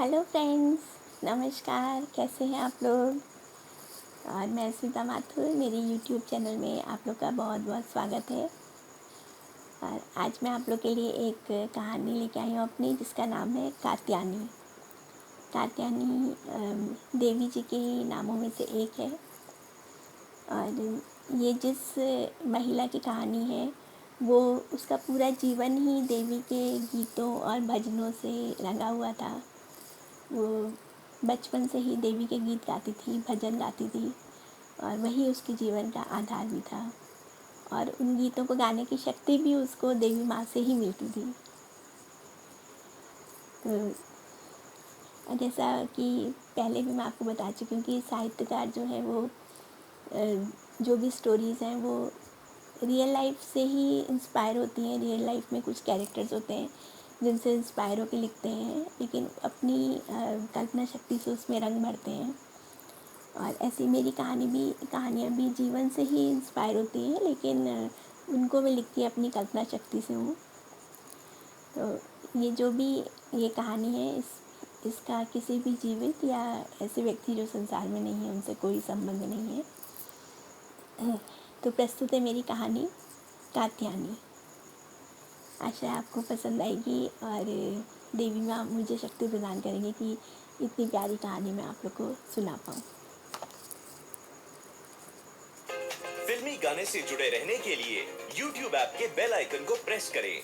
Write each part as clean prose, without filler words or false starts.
Hello friends, नमस्कार। कैसे हैं आप लोग? और मैं स्मिता माथुर, मेरे यूट्यूब चैनल में आप लोग का बहुत बहुत स्वागत है। और आज मैं आप लोग के लिए एक कहानी लेके आई हूँ अपनी, जिसका नाम है कात्यायनी। कात्यायनी देवी जी के ही नामों में से एक है। और ये जिस महिला की कहानी है वो उसका पूरा जीवन ही देवी के गीतों और भजनों से रंगा हुआ था। वो बचपन से ही देवी के गीत गाती थी, भजन गाती थी, और वही उसके जीवन का आधार भी था। और उन गीतों को गाने की शक्ति भी उसको देवी माँ से ही मिलती थी। तो जैसा कि पहले भी मैं आपको बता चुकी हूँ कि साहित्यकार जो है वो जो भी स्टोरीज़ हैं वो रियल लाइफ से ही इंस्पायर होती हैं। रियल लाइफ में कुछ कैरेक्टर्स होते हैं जिनसे इंस्पायर होकर लिखते हैं, लेकिन अपनी कल्पना शक्ति से उसमें रंग भरते हैं। और ऐसी मेरी कहानियाँ भी जीवन से ही इंस्पायर होती हैं, लेकिन उनको मैं लिखती अपनी कल्पना शक्ति से हूँ। तो ये जो भी ये कहानी है इसका किसी भी जीवित या ऐसे व्यक्ति जो संसार में नहीं है उनसे कोई संबंध नहीं है। तो प्रस्तुत है मेरी कहानी कात्यायनी। आशा आपको पसंद आएगी और देवी माँ मुझे शक्ति प्रदान करेंगे कि इतनी प्यारी कहानी मैं आप लोग को सुना पाऊँ। फिल्मी गाने से जुड़े रहने के लिए YouTube ऐप के बेल आइकन को प्रेस करें।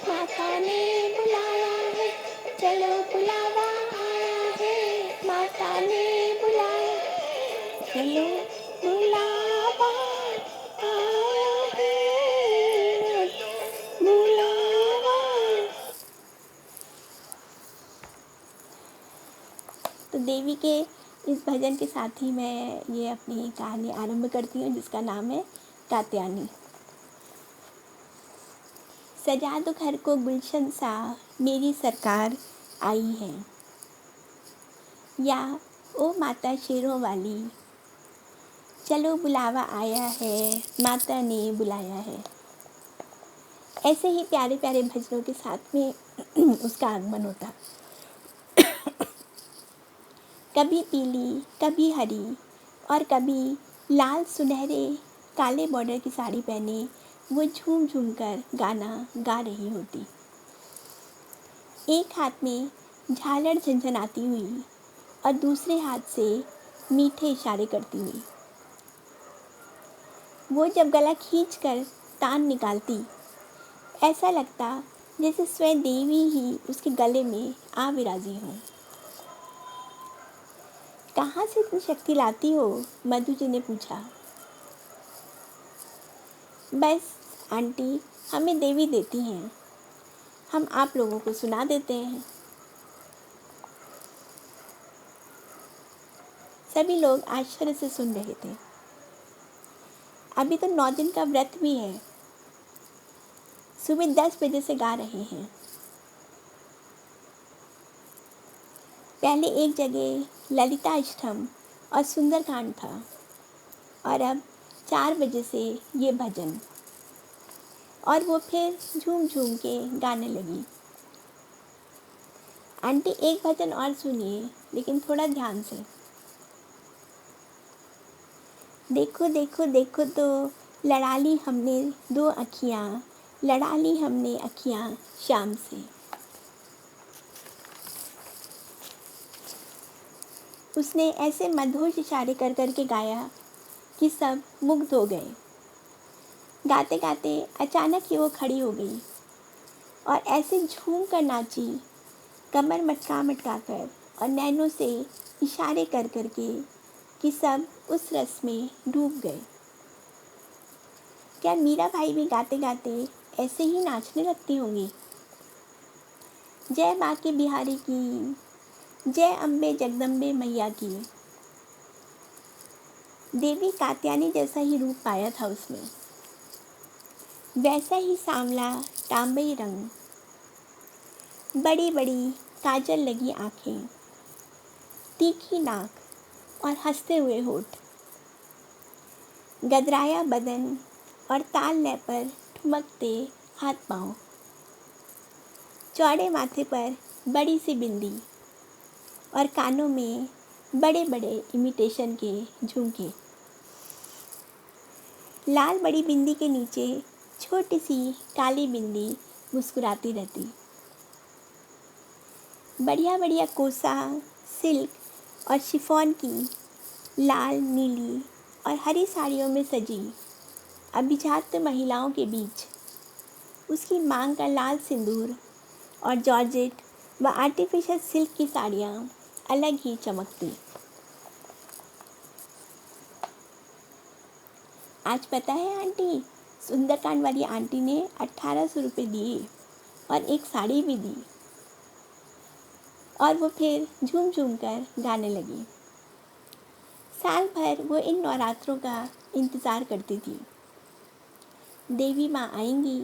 माता ने बुलाया है, चलो बुलावा आया है। माता ने बुलाया, चलो बुलावा आया है, बुलावा। तो देवी के इस भजन के साथ ही मैं ये अपनी कहानी आरंभ करती हूँ, जिसका नाम है कात्यायनी। सजा दो घर को गुलशन सा, मेरी सरकार आई है। या ओ माता शेरों वाली, चलो बुलावा आया है, माता ने बुलाया है। ऐसे ही प्यारे प्यारे भजनों के साथ में उसका आगमन होता। कभी पीली, कभी हरी और कभी लाल सुनहरे काले बॉर्डर की साड़ी पहने वो झूम झूम कर गाना गा रही होती। एक हाथ में झालर झंझनाती हुई और दूसरे हाथ से मीठे इशारे करती हुई। वो जब गला खींचकर तान निकालती, ऐसा लगता जैसे स्वयं देवी ही उसके गले में आ विराजी हो। कहाँ से इतनी शक्ति लाती हो? मधु जी ने पूछा। बस आंटी, हमें देवी देती हैं, हम आप लोगों को सुना देते हैं। सभी लोग आश्चर्य से सुन रहे थे। अभी तो 9 दिन का व्रत भी है। सुबह 10 बजे से गा रहे हैं। पहले एक जगह ललिता अष्टम और सुंदरकांड था, और अब 4 बजे से ये भजन। और वो फिर झूम झूम के गाने लगी। आंटी, एक भजन और सुनिए, लेकिन थोड़ा ध्यान से। देखो देखो देखो तो लड़ा ली हमने 2 अखियाँ, लड़ा ली हमने अखियाँ शाम से। उसने ऐसे मधुर इशारे कर कर के गाया कि सब मुग्ध हो गए। गाते गाते अचानक ही वो खड़ी हो गई। और ऐसे झूम कर नाची, कमर मटका मटका कर और नैनों से इशारे कर कर के कि सब उस रस में डूब गए। क्या मीरा भाई भी गाते गाते ऐसे ही नाचने लगती होंगी? जय बांके बिहारी की, जय अम्बे जगदम्बे मैया की। देवी कात्यायनी जैसा ही रूप पाया था उसमें, वैसा ही सांवला तांबई रंग, बड़ी बड़ी काजल लगी आँखें, तीखी नाक और हंसते हुए होठ, गदराया बदन और ताल लय पर ठुमकते हाथ पाँव, चौड़े माथे पर बड़ी सी बिंदी और कानों में बड़े बड़े इमिटेशन के झुमके। लाल बड़ी बिंदी के नीचे छोटी सी काली बिंदी मुस्कुराती रहती। बढ़िया बढ़िया कोसा, सिल्क और शिफॉन की लाल, नीली और हरी साड़ियों में सजी अभिजात महिलाओं के बीच उसकी मांग का लाल सिंदूर और जॉर्जेट व आर्टिफिशियल सिल्क की साड़ियाँ अलग ही चमकती। आज पता है आंटी, सुंदरकांड वाली आंटी ने 1800 रुपये दिए और एक साड़ी भी दी, और वो फिर झूम झूम कर गाने लगी। साल भर वो इन नवरात्रों का इंतज़ार करती थी। देवी माँ आएंगी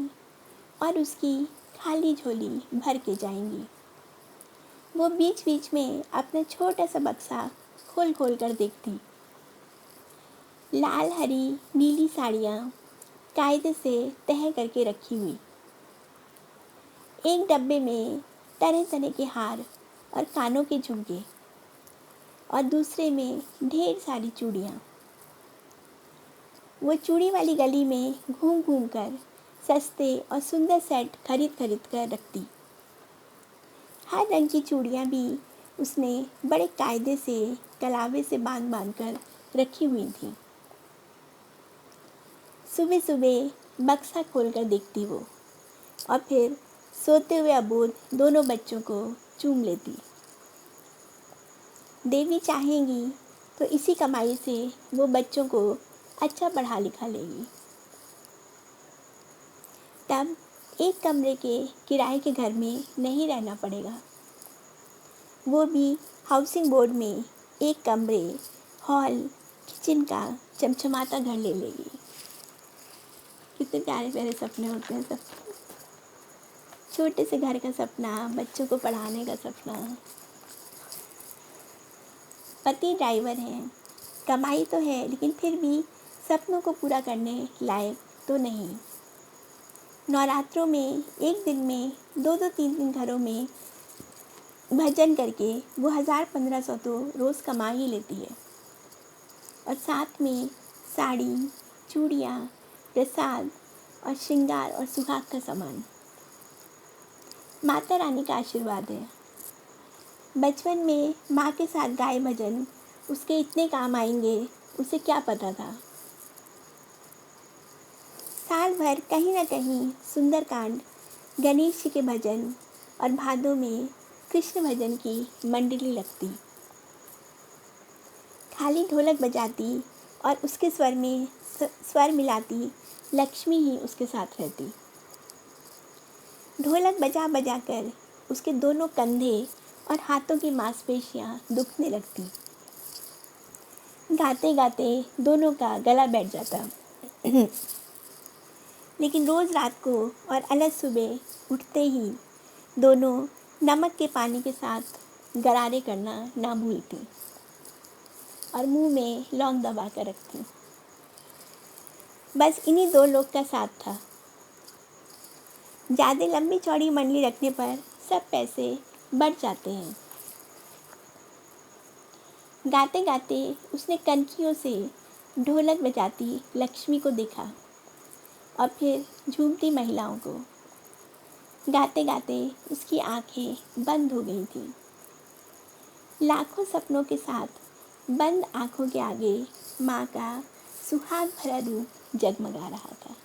और उसकी खाली झोली भर के जाएंगी। वो बीच बीच में अपना छोटा सा बक्सा खोल खोल कर देखती। लाल, हरी, नीली साड़ियाँ कायदे से तह करके रखी हुई, एक डब्बे में तरह तरह के हार और कानों के झुमके, और दूसरे में ढेर सारी चूड़ियाँ। वो चूड़ी वाली गली में घूम घूम कर सस्ते और सुंदर सेट खरीद खरीद कर रखती। हर रंग की चूड़ियाँ भी उसने बड़े कायदे से कलावे से बांध बांध कर रखी हुई थी। सुबह सुबह बक्सा खोल कर देखती वो, और फिर सोते हुए अबोध दोनों बच्चों को चूम लेती। देवी चाहेंगी तो इसी कमाई से वो बच्चों को अच्छा पढ़ा लिखा लेगी। तब एक कमरे के किराए के घर में नहीं रहना पड़ेगा, वो भी हाउसिंग बोर्ड में एक कमरे, हॉल, किचन का चमचमाता घर ले लेगी। कितने प्यारे प्यारे सपने होते हैं सब। छोटे से घर का सपना, बच्चों को पढ़ाने का सपना। पति ड्राइवर हैं, कमाई तो है लेकिन फिर भी सपनों को पूरा करने लायक तो नहीं। नवरात्रों में एक दिन में 2-2 3-3 घरों में भजन करके वो 1000-1500 तो रोज़ कमा ही लेती है, और साथ में साड़ी, चूड़ियाँ, प्रसाद और श्रृंगार और सुहाग का सामान। माता रानी का आशीर्वाद है। बचपन में माँ के साथ गाए भजन उसके इतने काम आएंगे, उसे क्या पता था। साल भर कहीं ना कहीं सुंदरकांड, गणेश जी के भजन और भादों में कृष्ण भजन की मंडली लगती। खाली ढोलक बजाती और उसके स्वर में स्वर मिलाती लक्ष्मी ही उसके साथ रहती। ढोलक बजा बजा कर उसके दोनों कंधे और हाथों की मांसपेशियाँ दुखने लगती। गाते गाते दोनों का गला बैठ जाता। लेकिन रोज़ रात को और अलग सुबह उठते ही दोनों नमक के पानी के साथ गरारे करना ना भूलती और मुंह में लौंग दबा कर रखती। बस इन्हीं 2 लोग का साथ था। ज़्यादा लंबी चौड़ी मंडली रखने पर सब पैसे बढ़ जाते हैं। गाते गाते उसने कनखियों से ढोलक बजाती लक्ष्मी को देखा और फिर झूमती महिलाओं को। गाते गाते उसकी आंखें बंद हो गई थीं। लाखों सपनों के साथ बंद आंखों के आगे माँ का सुहाग भरा रूप जगमगा रहा था।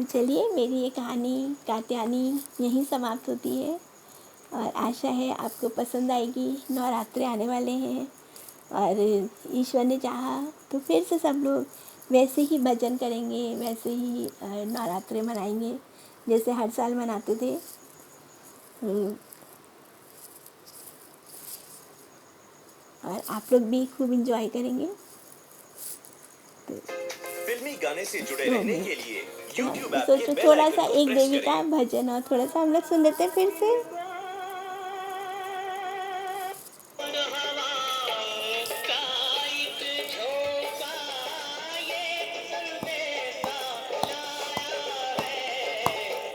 तो चलिए, मेरी ये कहानी कात्यायनी यहीं समाप्त होती है और आशा है आपको पसंद आएगी। नवरात्रे आने वाले हैं और ईश्वर ने चाहा तो फिर से सब लोग वैसे ही भजन करेंगे, वैसे ही नवरात्रे मनाएंगे जैसे हर साल मनाते थे। और आप लोग भी खूब इंजॉय करेंगे। तो फिल्मी गाने से जुड़े तो रहने मैं के लिए YouTube ऐप के सोचो बेल थोड़ा आइकन सा को एक प्रेस देवी का करें। भजन और थोड़ा सा हम लोग सुन लेते हैं फिर से।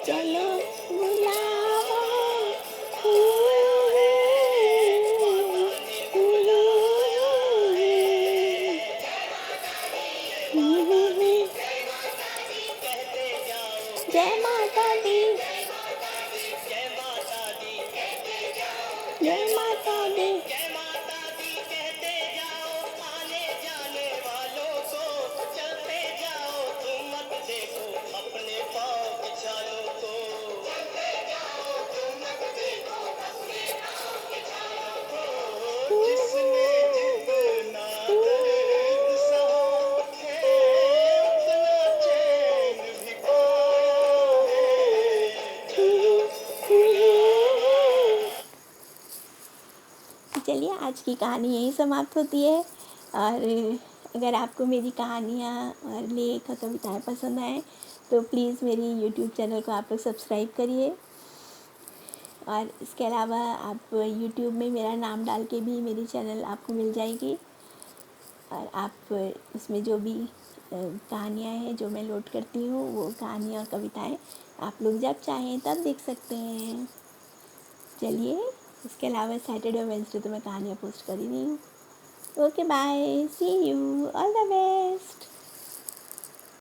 चलो बुलाओ फूलों जय माता दी, जय माता दी। तो चलिए, आज की कहानी यहीं समाप्त होती है। और अगर आपको मेरी कहानियाँ और लेख और कविताएँ पसंद आएँ तो प्लीज़ मेरी यूट्यूब चैनल को आप लोग सब्सक्राइब करिए। और इसके अलावा आप यूट्यूब में मेरा नाम डाल के भी मेरी चैनल आपको मिल जाएगी। और आप उसमें जो भी कहानियाँ हैं जो मैं लोड करती हूँ, वो कहानियाँ और कविताएँ आप लोग जब चाहें तब देख सकते हैं। चलिए, इसके अलावा सैटरडे और वेडनेसडे तो मैं कहानियाँ पोस्ट कर ही नहीं हूँ। Okay, bye, see you, all the best.